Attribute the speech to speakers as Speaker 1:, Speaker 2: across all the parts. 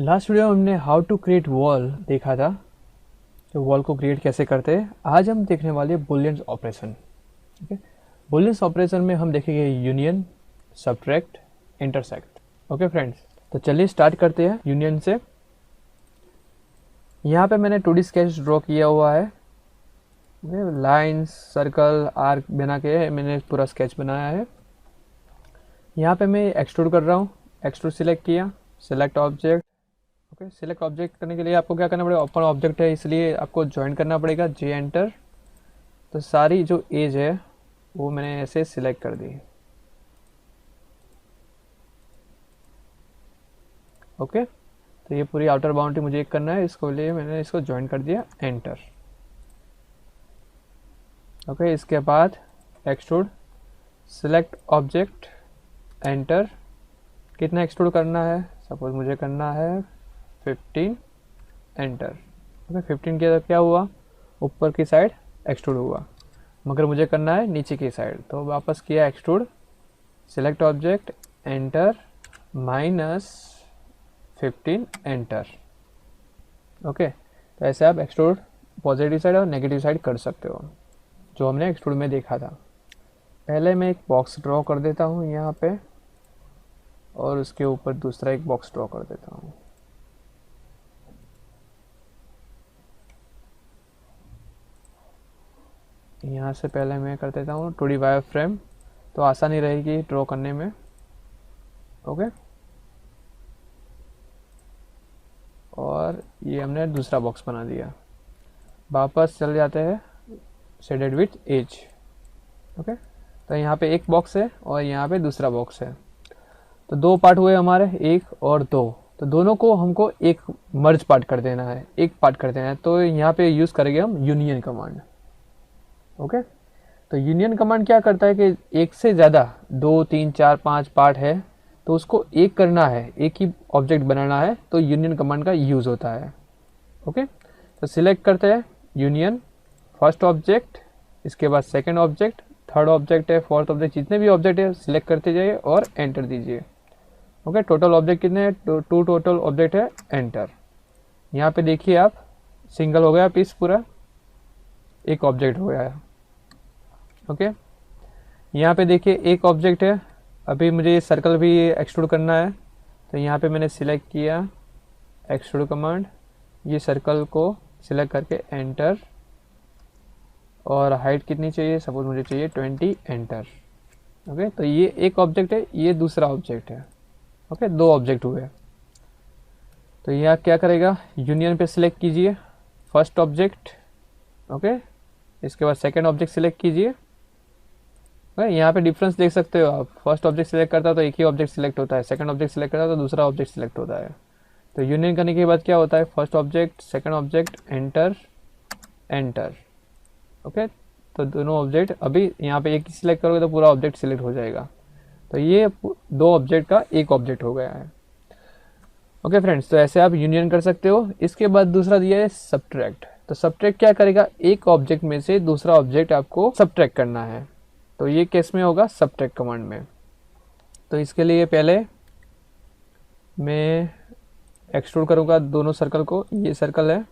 Speaker 1: Last video में हमने how to create wall देखा था, तो वॉल को क्रिएट कैसे करते हैं। आज हम देखने वाले Boolean operation. Okay, Boolean operation में हम देखेंगे union, subtract, intersect. Okay friends, तो चलिए स्टार्ट करते हैं यूनियन से। यहाँ पे मैंने 2D स्केच ड्रॉ किया हुआ है। लाइन्स, सर्कल, आर्क बना के मैंने पूरा स्केच बनाया है। यहाँ पे मैं एक्सट्रूड कर रहा हूँ। एक्सट्रूड सिलेक्ट किया, select object. Okay, select object करने के लिए आपको क्या करना पड़ेगा, ओपन ऑब्जेक्ट है इसलिए आपको ज्वाइन करना पड़ेगा, जे एंटर। तो सारी जो एज है वो मैंने ऐसे सिलेक्ट कर दी। ओके, तो ये पूरी आउटर बाउंड्री मुझे एक करना है, इसको लिए मैंने इसको ज्वाइन कर दिया, एंटर। ओके, इसके बाद एक्सट्रूड, सिलेक्ट ऑब्जेक्ट, एंटर। कितना एक्सट्रूड करना है, सपोज मुझे करना है 15, एंटर। ओके, 15 के क्या हुआ, ऊपर की साइड एक्सट्रूड हुआ, मगर मुझे करना है नीचे की साइड, तो वापस किया extrude, select object, enter, -15, enter. Okay, तो ऐसे आप एक्सट्रूड पॉजिटिव साइड और नेगेटिव साइड कर सकते हो, जो हमने एक्सट्रूड में देखा था। पहले मैं एक बॉक्स ड्रॉ कर देता हूँ यहाँ पे, और उसके ऊपर दूसरा एक बॉक्स ड्रॉ कर देता हूँ। यहाँ से पहले मैं कर देता हूँ 2D वायर फ्रेम, तो आसानी रहेगी ड्रॉ करने में। ओके, और ये हमने दूसरा बॉक्स बना दिया। वापस चल जाते हैं शेडेड विथ एज। ओके, तो यहाँ पे एक बॉक्स है और यहाँ पे दूसरा बॉक्स है, तो दो पार्ट हुए हमारे, एक और दो। तो दोनों को हमको एक मर्ज पार्ट कर देना है, एक पार्ट कर देना है, तो यहाँ पे यूज़ करेंगे हम यूनियन कमांड। ओके, तो यूनियन कमांड क्या करता है कि एक से ज़्यादा 2, 3, 4, 5 पार्ट है तो उसको एक करना है, एक ही ऑब्जेक्ट बनाना है, तो यूनियन कमांड का यूज़ होता है। ओके, तो सिलेक्ट करते हैं यूनियन, फर्स्ट ऑब्जेक्ट, इसके बाद सेकंड ऑब्जेक्ट, थर्ड ऑब्जेक्ट है, फोर्थ ऑब्जेक्ट, जितने भी ऑब्जेक्ट है सिलेक्ट करते जाइए और एंटर दीजिए। ओके, टोटल ऑब्जेक्ट कितने हैं, 2 टोटल ऑब्जेक्ट है, एंटर। यहाँ पे देखिए आप, सिंगल हो गया पीस, पूरा एक ऑब्जेक्ट हो गया है। ओके, यहाँ पे देखिए एक ऑब्जेक्ट है। अभी मुझे ये सर्कल भी एक्सट्रूड करना है, तो यहाँ पे मैंने सिलेक्ट किया एक्सट्रूड कमांड, ये सर्कल को सिलेक्ट करके एंटर, और हाइट कितनी चाहिए, सपोज मुझे चाहिए 20, एंटर। ओके, तो ये एक ऑब्जेक्ट है, ये दूसरा ऑब्जेक्ट है। ओके, दो ऑब्जेक्ट हुए। तो यहाँ क्या करेगा, यूनियन पे सिलेक्ट कीजिए फर्स्ट ऑब्जेक्ट। ओके, इसके बाद सेकेंड ऑब्जेक्ट सिलेक्ट कीजिए। यहाँ पे डिफरेंस देख सकते हो आप, फर्स्ट ऑब्जेक्ट सिलेक्ट करता है तो एक ही ऑब्जेक्ट सिलेक्ट होता है, सेकंड ऑब्जेक्ट सिलेक्ट करता है तो दूसरा ऑब्जेक्ट सिलेक्ट होता है। तो यूनियन करने के बाद क्या होता है, first object, second object, enter, enter. Okay, तो दोनों ऑब्जेक्ट, अभी यहाँ पे एक ही सिलेक्ट करोगे तो पूरा ऑब्जेक्ट सिलेक्ट हो जाएगा। तो ये दो ऑब्जेक्ट का एक ऑब्जेक्ट हो गया है। ओके फ्रेंड्स, तो ऐसे आप यूनियन कर सकते हो। इसके बाद दूसरा दिया है सब्ट्रैक्ट। तो सब्ट्रैक्ट क्या करेगा, एक ऑब्जेक्ट में से दूसरा ऑब्जेक्ट आपको सब्ट्रैक्ट करना है, तो ये केस में होगा सब्ट्रैक्ट कमांड में। तो इसके लिए पहले मैं एक्सट्रूड करूँगा दोनों सर्कल को, ये सर्कल है,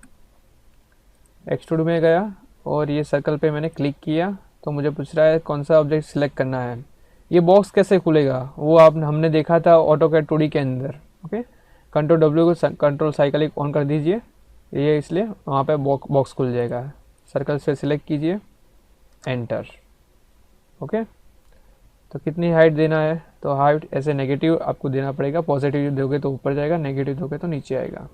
Speaker 1: एक्सट्रूड में गया और ये सर्कल पे मैंने क्लिक किया, तो मुझे पूछ रहा है कौन सा ऑब्जेक्ट सिलेक्ट करना है। ये बॉक्स कैसे खुलेगा वो हमने देखा था ऑटोकैड 2D के अंदर। ओके, कंट्रोल W को कंट्रोल साइकिल ऑन कर दीजिए, ये इसलिए वहाँ पे बॉक्स खुल जाएगा। सर्कल से सिलेक्ट कीजिए, एंटर। ओके, तो कितनी हाइट देना है, तो हाइट ऐसे नेगेटिव आपको देना पड़ेगा, पॉजिटिव दोगे तो ऊपर जाएगा, नेगेटिव दोगे तो नीचे आएगा।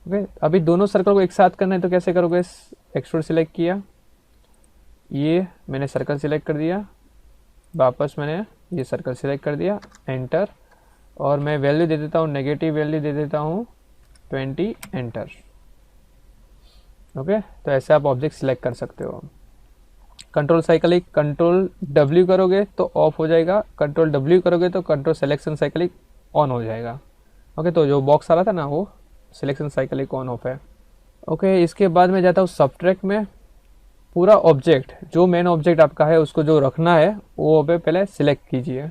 Speaker 1: ओके, अभी दोनों सर्कल को एक साथ करना है तो कैसे करोगे, एक्सट्रूड सिलेक्ट किया, ये मैंने सर्कल सिलेक्ट कर दिया, वापस मैंने ये सर्कल सिलेक्ट कर दिया, एंटर, और मैं वैल्यू दे देता हूँ, नेगेटिव वैल्यू दे देता हूँ 20, एंटर। ओके, तो ऐसे आप ऑब्जेक्ट सिलेक्ट कर सकते हो। कंट्रोल साइकिल कंट्रोल W करोगे तो ऑफ हो जाएगा, कंट्रोल W करोगे तो कंट्रोल सिलेक्शन साइकिल ऑन हो जाएगा। ओके, तो जो बॉक्स आ रहा था ना वो सिलेक्शन साइकिल ऑन ऑफ है। ओके, इसके बाद मैं जाता हूँ सब्ट्रैक्ट में। पूरा ऑब्जेक्ट जो मेन ऑब्जेक्ट आपका है उसको जो रखना है वो पे पहले सिलेक्ट कीजिए।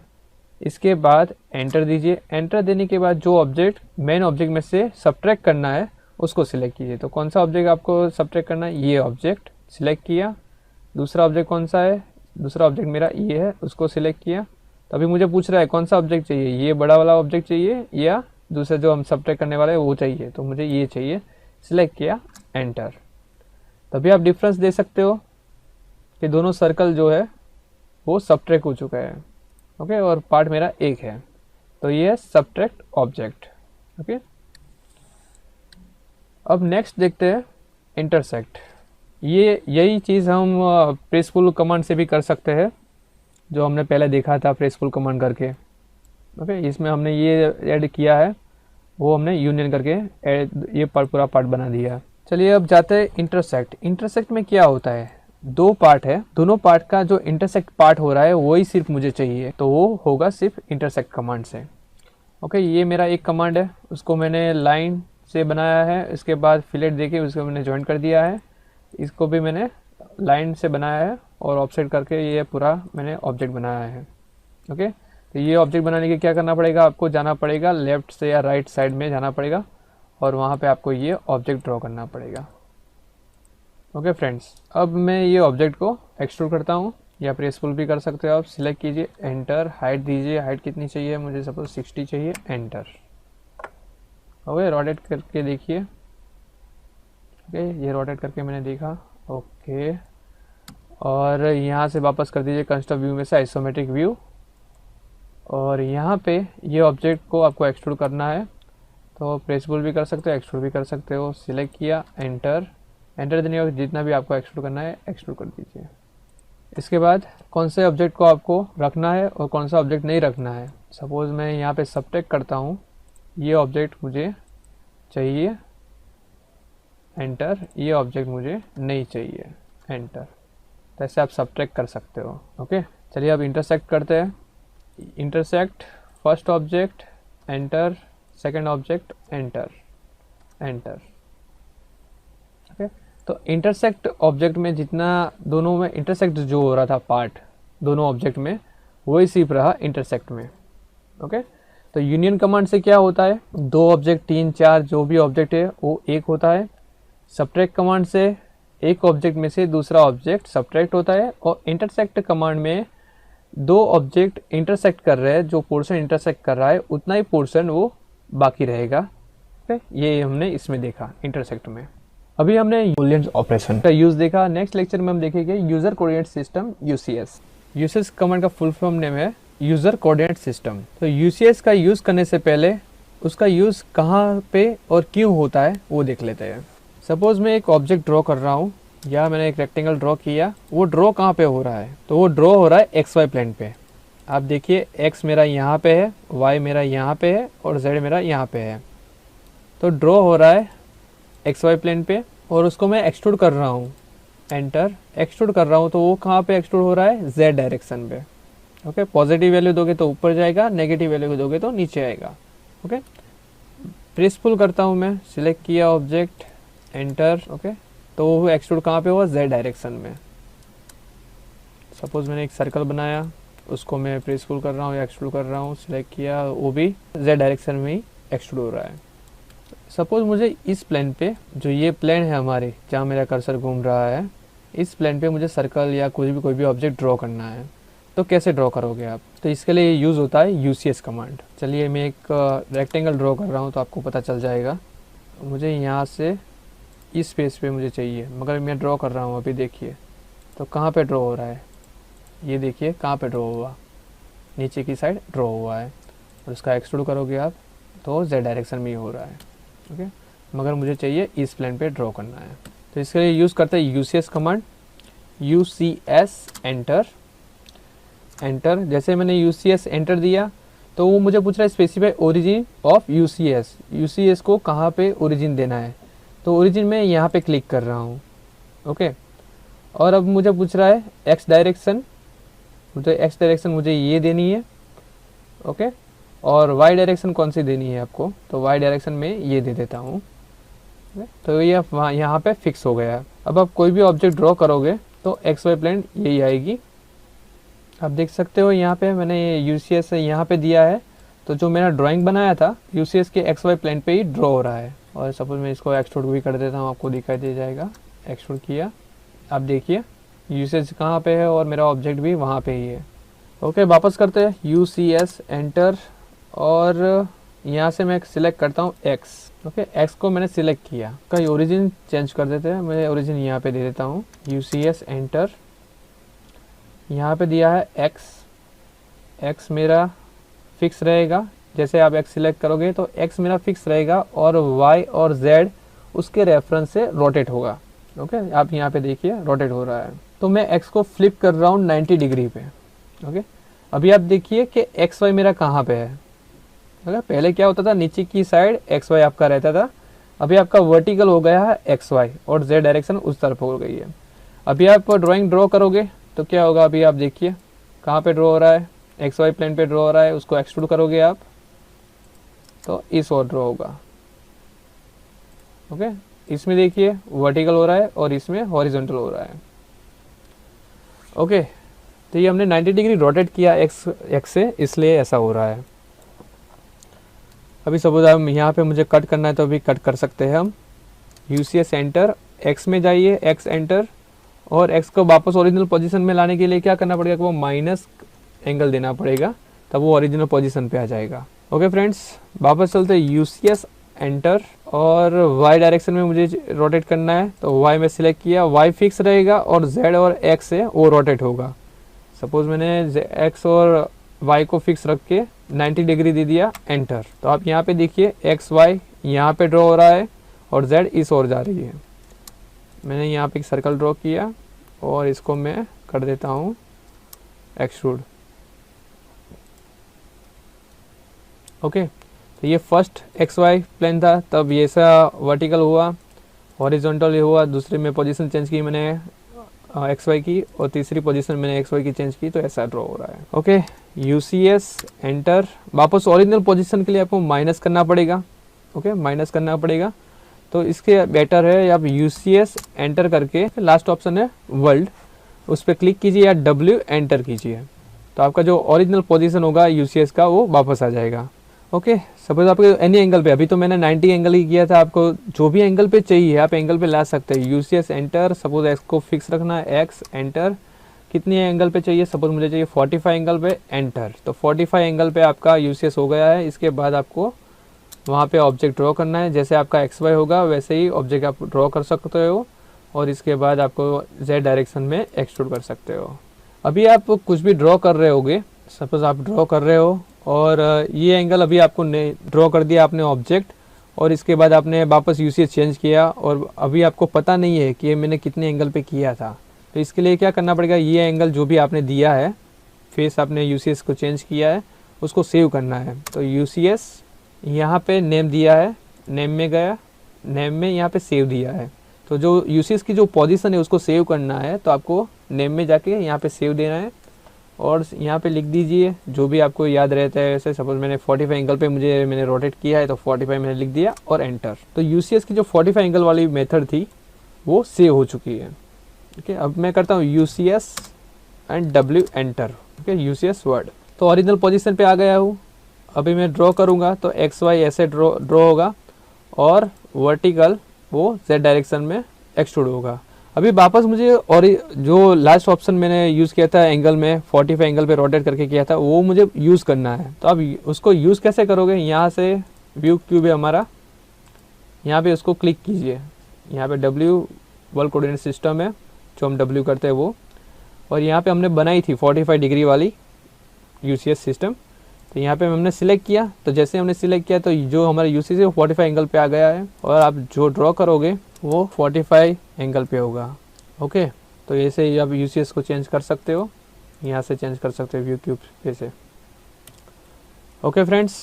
Speaker 1: इसके बाद एंटर दीजिए। एंटर देने के बाद जो ऑब्जेक्ट मेन ऑब्जेक्ट में से सब्ट्रैक्ट करना है उसको सिलेक्ट कीजिए। तो कौन सा ऑब्जेक्ट आपको सब्ट्रैक्ट करना है, ये ऑब्जेक्ट सिलेक्ट किया। दूसरा ऑब्जेक्ट कौन सा है, दूसरा ऑब्जेक्ट मेरा ये है, उसको सिलेक्ट किया। तो अभी मुझे पूछ रहा है कौन सा ऑब्जेक्ट चाहिए, ये बड़ा वाला ऑब्जेक्ट चाहिए या दूसरा जो हम सब्ट्रैक्ट करने वाले हैं वो चाहिए। तो मुझे ये चाहिए, सिलेक्ट किया, एंटर। तभी आप डिफरेंस दे सकते हो कि दोनों सर्कल जो है वो सब्ट्रैक्ट हो चुका है। ओके, और पार्ट मेरा एक है, तो ये है सब्ट्रैक्ट ऑब्जेक्ट। ओके, अब नेक्स्ट देखते हैं इंटरसेक्ट। ये यही चीज़ हम प्रेसफुल कमांड से भी कर सकते हैं, जो हमने पहले देखा था प्रेसफुल कमांड करके। ओके, इसमें हमने ये ऐड किया है, वो हमने यूनियन करके ये पूरा पार्ट बना दिया। चलिए अब जाते हैं इंटरसेक्ट। इंटरसेक्ट में क्या होता है, दो पार्ट है, दोनों पार्ट का जो इंटरसेक्ट पार्ट हो रहा है वही सिर्फ मुझे चाहिए, तो वो होगा सिर्फ इंटरसेक्ट कमांड से। ओके, ये मेरा एक कमांड है, उसको मैंने लाइन से बनाया है, इसके बाद फिलेट देके उसको मैंने ज्वाइन कर दिया है। इसको भी मैंने लाइन से बनाया है और ऑफसेट करके ये पूरा मैंने ऑब्जेक्ट बनाया है। ओके, तो ये ऑब्जेक्ट बनाने के क्या करना पड़ेगा, आपको जाना पड़ेगा लेफ्ट से या राइट साइड में जाना पड़ेगा और वहाँ पे आपको ये ऑब्जेक्ट ड्रॉ करना पड़ेगा। ओके फ्रेंड्स, अब मैं ये ऑब्जेक्ट को एक्सट्रूड करता हूँ, या प्रेसफुल भी कर सकते हो आप। सिलेक्ट कीजिए, एंटर, हाइट दीजिए, हाइट कितनी चाहिए मुझे, सपोज 60 चाहिए, एंटर। ओके, रोटेट करके देखिए। ओके, ये रोटेट करके मैंने देखा। ओके, और यहाँ से वापस कर दीजिए कंस्ट्रक्ट व्यू में से आइसोमेट्रिक व्यू, और यहाँ पे ये ऑब्जेक्ट को आपको एक्सट्रूड करना है, तो प्रेसफुल भी कर सकते हो, एक्सट्रूड भी कर सकते हो। सिलेक्ट किया, एंटर, एंटर देने के बाद जितना भी आपको एक्सट्रूड करना है एक्सट्रूड कर दीजिए। इसके बाद कौन से ऑब्जेक्ट को आपको रखना है और कौन सा ऑब्जेक्ट नहीं रखना है। सपोज़ मैं यहाँ पे सब्ट्रैक्ट करता हूँ, ये ऑब्जेक्ट मुझे चाहिए, एंटर, ये ऑब्जेक्ट मुझे नहीं चाहिए, एंटर। तो ऐसे आप सब्ट्रैक्ट कर सकते हो। ओके, चलिए अब इंटरसेक्ट करते हैं। Intersect first object, enter, second object, enter, enter. Okay, तो इंटरसेक्ट ऑब्जेक्ट में जितना दोनों में इंटरसेक्ट जो हो रहा था पार्ट दोनों ऑब्जेक्ट में, वही सिर्फ रहा इंटरसेक्ट में। ओके, तो यूनियन कमांड से क्या होता है, दो ऑब्जेक्ट, तीन, चार जो भी ऑब्जेक्ट है वो एक होता है। सब्ट्रैक्ट कमांड से एक ऑब्जेक्ट में से दूसरा ऑब्जेक्ट सब्ट्रैक्ट होता है, और इंटरसेक्ट कमांड में दो ऑब्जेक्ट इंटरसेक्ट कर रहे हैं, जो पोर्शन इंटरसेक्ट कर रहा है उतना ही पोर्शन वो बाकी रहेगा। ओके, ये हमने इसमें देखा इंटरसेक्ट में। अभी हमने बूलियन ऑपरेशन का यूज देखा। नेक्स्ट लेक्चर में हम देखेंगे user coordinate system, UCS. UCS command का फुल फॉर्म नेम है यूजर कोऑर्डिनेट सिस्टम। तो यूसीएस का यूज करने से पहले उसका यूज कहाँ पे और क्यों होता है वो देख लेते हैं। सपोज मैं एक ऑब्जेक्ट ड्रॉ कर रहा हूँ, या मैंने एक रेक्टेंगल ड्रॉ किया, वो ड्रॉ कहाँ पे हो रहा है, तो वो ड्रॉ हो रहा है एक्स वाई प्लेन पे। आप देखिए, एक्स मेरा यहाँ पे है, वाई मेरा यहाँ पे है और जेड मेरा यहाँ पे है। तो ड्रॉ हो रहा है एक्स वाई प्लेन पे, और उसको मैं एक्सट्रूड कर रहा हूँ, एंटर, एक्सट्रूड कर रहा हूँ, तो वो कहाँ पे एक्सट्रूड हो रहा है, जेड डायरेक्शन पे। ओके, पॉजिटिव वैल्यू दोगे तो ऊपर जाएगा, नेगेटिव वैल्यू दोगे तो नीचे आएगा। ओके, प्रेसफुल करता हूँ मैं, सिलेक्ट किया ऑब्जेक्ट, एंटर। ओके, तो वो एक्सट्रूड कहाँ पे हुआ, जेड डायरेक्शन में। सपोज मैंने एक सर्कल बनाया, उसको मैं प्रेसफुल कर रहा हूँ या एक्सट्रूड कर रहा हूँ, सिलेक्ट किया, वो भी जेड डायरेक्शन में ही एक्सट्रूड हो रहा है। सपोज मुझे इस प्लेन पे, जो ये प्लेन है हमारी जहाँ मेरा कर्सर घूम रहा है, इस प्लेन पे मुझे सर्कल या कोई भी ऑब्जेक्ट ड्रॉ करना है, तो कैसे ड्रॉ करोगे आप, तो इसके लिए यूज़ होता है यूसीएस कमांड। चलिए मैं एक रेक्टेंगल ड्रॉ कर रहा हूँ तो आपको पता चल जाएगा। मुझे यहाँ से इस स्पेस पे मुझे चाहिए, मगर मैं ड्रॉ कर रहा हूँ अभी, देखिए तो कहाँ पे ड्रॉ हो रहा है, ये देखिए कहाँ पे ड्रॉ हुआ, नीचे की साइड ड्रॉ हुआ है, और उसका एक्सट्रूड करोगे आप तो जेड डायरेक्शन में ही हो रहा है। ओके, मगर मुझे चाहिए इस प्लेन पे ड्रॉ करना है, तो इसके लिए यूज़ करते हैं UCS command, UCS enter, enter. जैसे मैंने यूसीएस एंटर दिया तो वो मुझे पूछ रहा है specify origin of UCS, UCS को कहाँ पे ओरिजिन देना है, तो ओरिजिन में यहाँ पे क्लिक कर रहा हूँ। ओके, और अब मुझे पूछ रहा है एक्स डायरेक्शन, मुझे एक्स डायरेक्शन मुझे ये देनी है। ओके, और वाई डायरेक्शन कौन सी देनी है आपको, तो वाई डायरेक्शन में ये दे देता हूँ। तो ये यहाँ पे फिक्स हो गया। अब आप कोई भी ऑब्जेक्ट ड्रॉ करोगे तो एक्स वाई प्लेन यही आएगी, आप देख सकते हो यहाँ पे मैंने UCS यहाँ पे दिया है, तो जो मैंने ड्राइंग बनाया था UCS के XY प्लेन पे ही ड्रॉ हो रहा है। और सपोज मैं इसको एक्सट्रूड भी कर देता हूँ, आपको दिखाई दे जाएगा। एक्सट्रूड किया, आप देखिए UCS कहाँ पे है और मेरा ऑब्जेक्ट भी वहाँ पे ही है। ओके, वापस करते हैं UCS एंटर, और यहाँ से मैं सिलेक्ट करता हूँ X। ओके, X को मैंने सिलेक्ट किया। कहीं ओरिजिन चेंज कर देते हैं, मैं ओरिजिन यहाँ पे दे देता हूँ। UCS एंटर, यहाँ पे दिया है X मेरा फिक्स रहेगा। जैसे आप X सिलेक्ट करोगे तो X मेरा फिक्स रहेगा और Y और Z उसके रेफरेंस से रोटेट होगा। ओके, आप यहाँ पे देखिए रोटेट हो रहा है। तो मैं X को फ्लिप कर रहा हूँ 90 डिग्री पे। ओके, अभी आप देखिए कि XY मेरा कहाँ पे है। ओके, पहले क्या होता था, नीचे की साइड XY आपका रहता था, अभी आपका वर्टिकल हो गया है XY और Z डायरेक्शन उस तरफ हो गई है। अभी आप ड्राइंग ड्रॉ करोगे तो क्या होगा, अभी आप देखिए कहाँ पे ड्रॉ हो रहा है, XY प्लेन पे ड्रॉ हो रहा है। उसको एक्सट्रूड करोगे आप तो इस ओर ड्रॉ होगा। ओके, इसमें देखिए वर्टिकल हो रहा है और इसमें हॉरिजॉन्टल हो रहा है। ओके, तो ये हमने 90 डिग्री रोटेट किया एक्स से, इसलिए ऐसा हो रहा है। अभी सपोज हम यहाँ पे मुझे कट करना है तो अभी कट कर सकते हैं हम। UCS एंटर, X में जाइए, X एंटर, और X को वापस ओरिजिनल पोजीशन में लाने के लिए क्या करना पड़ेगा, वो माइनस एंगल देना पड़ेगा, तब वो ओरिजिनल पोजीशन पे आ जाएगा। ओके फ्रेंड्स, वापस चलते UCS एंटर, और Y डायरेक्शन में मुझे रोटेट करना है तो Y में सिलेक्ट किया, Y फिक्स रहेगा और Z और X है वो रोटेट होगा। सपोज मैंने X और Y को फिक्स रख के 90 डिग्री दे दिया, एंटर। तो आप यहाँ पे देखिए XY यहाँ पे ड्रॉ हो रहा है और Z इस ओर जा रही है। मैंने यहाँ पे एक सर्कल ड्रॉ किया और इसको मैं कर देता हूँ एक्सट्रूड। ओके, तो ये फर्स्ट XY प्लेन था, तब ये सा वर्टिकल हुआ, हॉरिजॉन्टल हुआ। दूसरे में पोजीशन चेंज की मैंने XY की, और तीसरी पोजीशन मैंने XY की चेंज की, तो ऐसा ड्रॉ हो रहा है। ओके, UCS एंटर, वापस ओरिजिनल पोजीशन के लिए आपको माइनस करना पड़ेगा। ओके, माइनस करना पड़ेगा, तो इसके बेटर है आप UCS एंटर करके लास्ट ऑप्शन है वर्ल्ड, उस पर क्लिक कीजिए या W एंटर कीजिए, तो आपका जो ओरिजिनल पोजीशन होगा UCS का वो वापस आ जाएगा। ओके, सपोज आपको एनी एंगल पे, अभी तो मैंने 90 एंगल ही किया था, आपको जो भी एंगल पे चाहिए आप एंगल पे ला सकते हैं। UCS एंटर, सपोज X को फिक्स रखना है, X एंटर, कितनी एंगल पे चाहिए, सपोज मुझे चाहिए 45 एंगल पे, एंटर। तो 45 एंगल पे आपका UCS हो गया है। इसके बाद आपको वहाँ पे ऑब्जेक्ट ड्रॉ करना है, जैसे आपका XY होगा वैसे ही ऑब्जेक्ट आप ड्रॉ कर सकते हो, और इसके बाद आपको Z डायरेक्शन में एक्सट्रूड कर सकते हो। अभी आप कुछ भी ड्रॉ कर रहे होगे, सपोज आप ड्रॉ कर रहे हो और ये एंगल अभी आपको ड्रॉ कर दिया आपने ऑब्जेक्ट, और इसके बाद आपने वापस UCS चेंज किया, और अभी आपको पता नहीं है कि मैंने कितने एंगल पे किया था। तो इसके लिए क्या करना पड़ेगा, ये एंगल जो भी आपने दिया है, फेस आपने UCS को चेंज किया है, उसको सेव करना है। तो UCS यहाँ पे नेम दिया है, नेम में गया, नेम में यहाँ पे सेव दिया है, तो जो UCS की जो पोजीशन है उसको सेव करना है, तो आपको नेम में जाके यहाँ पे सेव देना है, और यहाँ पे लिख दीजिए जो भी आपको याद रहता है। जैसे सपोज मैंने 45 एंगल पे मैंने रोटेट किया है, तो 45 मैंने लिख दिया और एंटर। तो UCS की जो 45 एंगल वाली मेथड थी वो सेव हो चुकी है। ओके, अब मैं करता हूँ UCS and W enter. Okay, UCS word, तो ओरिजिनल पोजीशन पे आ गया हूँ। अभी मैं ड्रॉ करूँगा तो XY ऐसे ड्रॉ होगा, और वर्टिकल वो Z डायरेक्शन में एक्सट्रूड होगा। अभी वापस मुझे, और जो लास्ट ऑप्शन मैंने यूज़ किया था एंगल में 45 एंगल पे रोटेट करके किया था, वो मुझे यूज़ करना है। तो अब उसको यूज़ कैसे करोगे, यहाँ से व्यू क्यूब है हमारा, यहाँ पे उसको क्लिक कीजिए, यहाँ पे W वर्ल्ड कोऑर्डिनेट सिस्टम है, जो हम W करते हैं वो, और यहाँ पे हमने बनाई थी 45 डिग्री वाली UCS सिस्टम। तो यहाँ पे हमने सिलेक्ट किया, तो जैसे हमने सिलेक्ट किया तो जो हमारा UCS है वो 45 एंगल पे आ गया है, और आप जो ड्रॉ करोगे वो 45 एंगल पे होगा। ओके, तो ऐसे ही आप UCS को चेंज कर सकते हो, यहाँ से चेंज कर सकते हो व्यू क्यूब पे से। ओके फ्रेंड्स,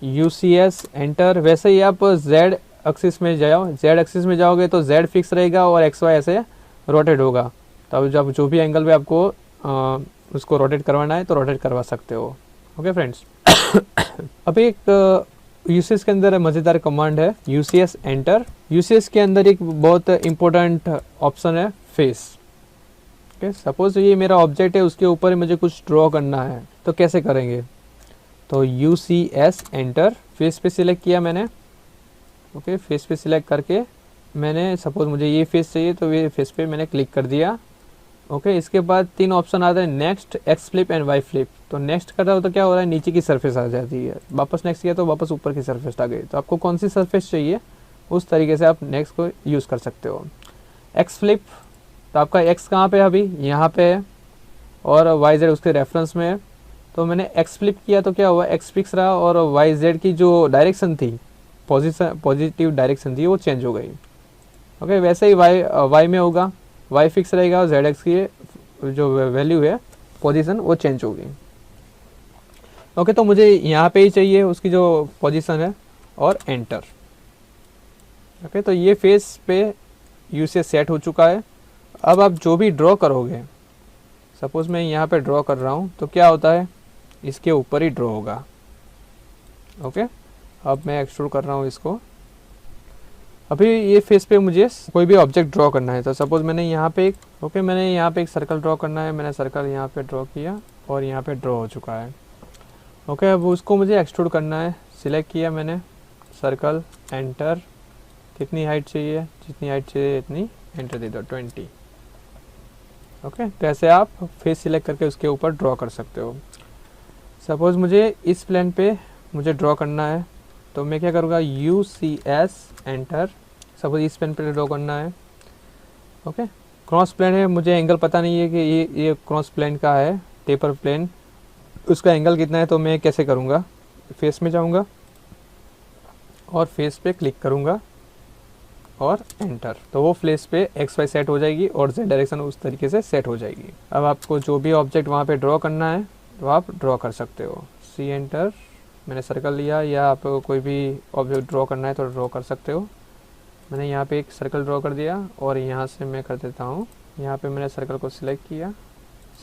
Speaker 1: UCS एंटर, वैसे ही आप Z एक्सिस में जाओ, Z एक्सिस में जाओगे तो Z फिक्स रहेगा और XY ऐसे रोटेट होगा। तो अब जब जो भी एंगल पे आपको उसको रोटेट करवाना है तो रोटेट करवा सकते हो। ओके फ्रेंड्स, अभी एक UCS के अंदर मज़ेदार कमांड है UCS एंटर। UCS के अंदर एक बहुत इम्पोर्टेंट ऑप्शन है फेस। ओके, सपोज ये मेरा ऑब्जेक्ट है, उसके ऊपर मुझे कुछ ड्रॉ करना है, तो कैसे करेंगे? तो UCS एंटर, फेस पे सिलेक्ट किया मैंने। ओके, फेस पे सिलेक्ट करके मैंने सपोज मुझे ये फेस चाहिए तो ये फेस पे मैंने क्लिक कर दिया। ओके, इसके बाद 3 ऑप्शन आते हैं, next, x flip and y flip. तो नेक्स्ट कर रहा हो तो क्या हो रहा है, नीचे की सरफेस आ जाती है, वापस नेक्स्ट किया तो वापस ऊपर की सरफेस आ गई। तो आपको कौन सी सरफेस चाहिए उस तरीके से आप नेक्स्ट को यूज़ कर सकते हो। एक्स फ्लिप, तो आपका एक्स कहाँ पे है, अभी यहाँ पे है, और वाई जेड उसके रेफरेंस में है। तो मैंने एक्स फ्लिप किया तो क्या हुआ, एक्स फिक्स रहा और वाई जेड की जो डायरेक्शन थी, पॉजिटिव डायरेक्शन थी, वो चेंज हो गई। ओके, वैसे ही वाई में होगा, वाई फिक्स रहेगा और जेड एक्स की जो वैल्यू है, पोजीशन, वो चेंज होगी। ओके, तो मुझे यहाँ पे ही चाहिए उसकी जो पोजीशन है, और एंटर। ओके, तो ये फेस पे यू से सेट हो चुका है। अब आप जो भी ड्रॉ करोगे, सपोज मैं यहाँ पे ड्रॉ कर रहा हूँ तो क्या होता है, इसके ऊपर ही ड्रॉ होगा। ओके, अब मैं एक्सट्रूड कर रहा हूँ इसको। अभी ये फेस पे मुझे कोई भी ऑब्जेक्ट ड्रॉ करना है, तो सपोज मैंने यहाँ पे मैंने यहाँ पे एक सर्कल ड्रॉ करना है, मैंने सर्कल यहाँ पे ड्रॉ किया और यहाँ पे ड्रॉ हो चुका है। ओके, अब उसको मुझे एक्सट्रूड करना है, सिलेक्ट किया मैंने, सर्कल, एंटर, कितनी हाइट चाहिए, जितनी हाइट चाहिए इतनी, एंटर दे दो 20। ओके, तो ऐसे आप फेस सिलेक्ट करके उसके ऊपर ड्रॉ कर सकते हो। सपोज मुझे इस प्लेन पे मुझे ड्रॉ करना है, तो मैं क्या करूँगा, UCS एंटर, सपोज इस प्लेन पे ड्रॉ करना है। ओके, क्रॉस प्लेन है, मुझे एंगल पता नहीं है कि ये क्रॉस प्लेन का है, टेपर प्लेन, उसका एंगल कितना है। तो मैं कैसे करूँगा, फेस में जाऊँगा और फेस पे क्लिक करूँगा और एंटर, तो वो फेस पे XY सेट हो जाएगी और Z डायरेक्शन उस तरीके से सेट हो जाएगी। अब आपको जो भी ऑब्जेक्ट वहाँ पे ड्रॉ करना है तो आप ड्रॉ कर सकते हो। C एंटर, मैंने सर्कल लिया, या आपको कोई भी ऑब्जेक्ट ड्रॉ करना है तो ड्रॉ कर सकते हो। मैंने यहाँ पे एक सर्कल ड्रॉ कर दिया और यहाँ से मैं कर देता हूँ, यहाँ पे मैंने सर्कल को सिलेक्ट किया,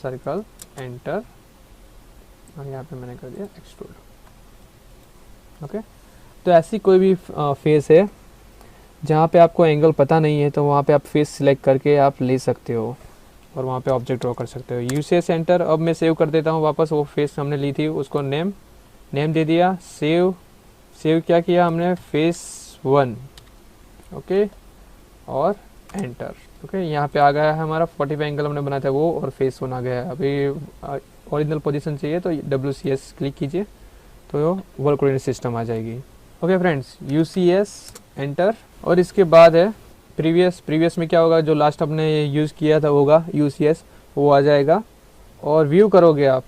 Speaker 1: सर्कल, एंटर, और यहाँ पे मैंने कर दिया एक्सट्रूड। ओके, तो ऐसी कोई भी फेस है जहाँ पे आपको एंगल पता नहीं है, तो वहाँ पे आप फेस सिलेक्ट करके आप ले सकते हो और वहाँ पे ऑब्जेक्ट ड्रॉ कर सकते हो। UCS एंटर, अब मैं सेव कर देता हूँ वापस, वो फेस हमने ली थी उसको नेम दे दिया, सेव क्या किया हमने, फेस 1। ओके, और एंटर। ओके, यहाँ पे आ गया है हमारा 45 एंगल हमने बनाया था वो, और फेस 1 आ गया है। अभी ओरिजिनल पोजीशन चाहिए तो WCS क्लिक कीजिए तो वर्क कोऑर्डिनेट सिस्टम आ जाएगी। ओके फ्रेंड्स, UCS एंटर, और इसके बाद है प्रीवियस में क्या होगा, जो लास्ट आपने यूज़ किया था होगा UCS, वो आ जाएगा। और व्यू करोगे आप,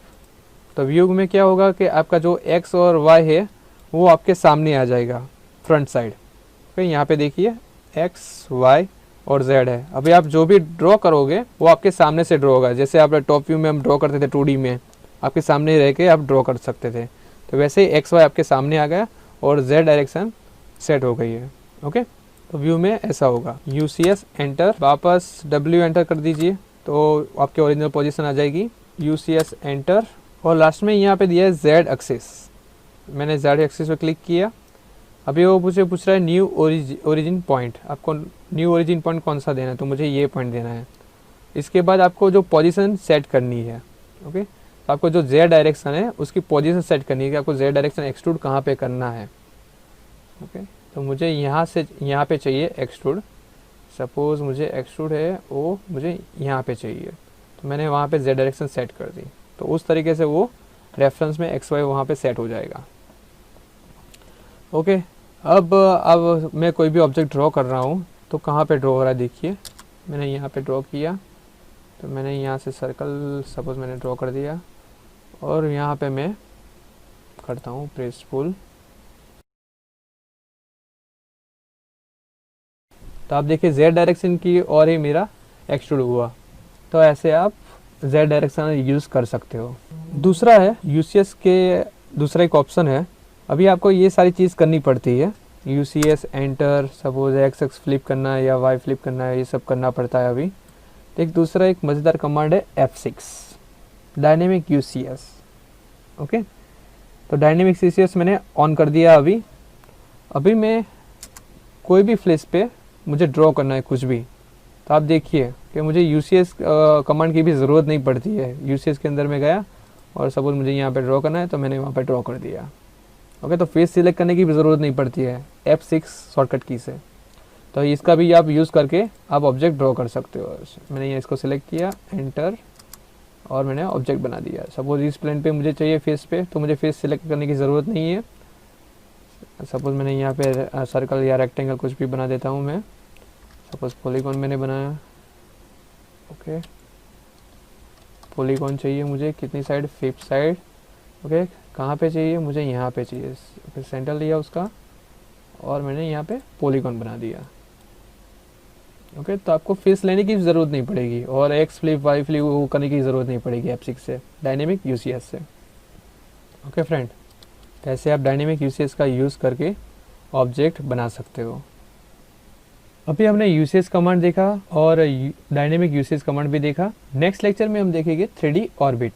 Speaker 1: तो व्यू में क्या होगा कि आपका जो X और Y है वो आपके सामने आ जाएगा, फ्रंट साइड। ओके, यहाँ पे देखिए X, Y और Z है। अभी आप जो भी ड्रॉ करोगे वो आपके सामने से ड्रॉ होगा, जैसे आप टॉप व्यू में हम ड्रॉ करते थे 2D में, आपके सामने रह के आप ड्रॉ कर सकते थे, तो वैसे ही XY आपके सामने आ गया और Z डायरेक्शन सेट हो गई है। ओके, तो व्यू में ऐसा होगा। UCS एंटर, वापस W एंटर कर दीजिए तो आपके ओरिजिनल पोजीशन आ जाएगी। UCS एंटर, और लास्ट में यहाँ पे दिया है Z एक्सिस, मैंने Z एक्सिस पे क्लिक किया। अभी वो मुझे पूछ रहा है न्यू ओरिजिन पॉइंट, आपको न्यू ओरिजिन पॉइंट कौन सा देना है, तो मुझे ये पॉइंट देना है। इसके बाद आपको जो पोजीशन सेट करनी है, ओके, तो आपको जो Z डायरेक्शन है उसकी पोजीशन सेट करनी है कि आपको Z डायरेक्शन एक्सट्रूड कहाँ पे करना है। ओके, तो मुझे यहाँ से यहाँ पे चाहिए एक्सट्रूड, सपोज मुझे एक्सट्रूड है वो मुझे यहाँ पे चाहिए, तो मैंने वहाँ पे Z डायरेक्शन सेट कर दी, तो उस तरीके से वो रेफरेंस में XY वहाँ पे सेट हो जाएगा। ओके, अब मैं कोई भी ऑब्जेक्ट ड्रॉ कर रहा हूँ तो कहाँ पे ड्रॉ हो रहा है, देखिए मैंने यहाँ पे ड्रॉ किया, तो मैंने यहाँ से सर्कल सपोज मैंने ड्रॉ कर दिया और यहाँ पे मैं करता हूँ प्रेस पुल, तो आप देखिए Z डायरेक्शन की और ही मेरा एक्सट्रूड हुआ। तो ऐसे आप Z डायरेक्शन यूज़ कर सकते हो। दूसरा है UCS के दूसरा एक ऑप्शन है, अभी आपको ये सारी चीज़ करनी पड़ती है, UCS enter, suppose X flip करना है या Y फ्लिप करना है, ये सब करना पड़ता है अभी। तो एक दूसरा एक मज़ेदार कमांड है F6 डायनेमिक UCS। ओके, तो डायनेमिक UCS मैंने ऑन कर दिया। अभी मैं कोई भी फ्लेस पे मुझे ड्रॉ करना है कुछ भी, तो आप देखिए कि मुझे UCS कमांड की भी ज़रूरत नहीं पड़ती है। UCS के अंदर मैं गया और सपोज मुझे यहाँ पे ड्रॉ करना है तो मैंने वहाँ पे ड्रॉ कर दिया। ओके, तो फेस सिलेक्ट करने की भी ज़रूरत नहीं पड़ती है F6 शॉर्टकट की से। तो इसका भी आप यूज़ करके आप ऑब्जेक्ट ड्रॉ कर सकते हो। मैंने ये इसको सिलेक्ट किया, एंटर, और मैंने ऑब्जेक्ट बना दिया। सपोज इस प्लेन पे मुझे चाहिए फेस पे, तो मुझे फेस सिलेक्ट करने की ज़रूरत नहीं है। सपोज मैंने यहाँ पे सर्कल या रेक्टेंगल कुछ भी बना देता हूँ मैं। सपोज पॉलीगॉन मैंने बनाया। ओके, पॉलीगॉन चाहिए मुझे कितनी साइड, 5th साइड। ओके, कहाँ पे चाहिए मुझे, यहाँ पे चाहिए। फिर सेंटर लिया उसका और मैंने यहाँ पे पॉलीगॉन बना दिया। ओके, तो आपको फेस लेने की ज़रूरत नहीं पड़ेगी और एक्स फ्लिप वाई फ्लिप वो करने की ज़रूरत नहीं पड़ेगी F6 से, डायनेमिक UCS से। ओके फ्रेंड, कैसे आप डायनेमिक UCS का यूज़ करके ऑब्जेक्ट बना सकते हो। अभी हमने UCS कमांड देखा और डायनेमिक UCS कमांड भी देखा। नेक्स्ट लेक्चर में हम देखेंगे 3D ऑर्बिट।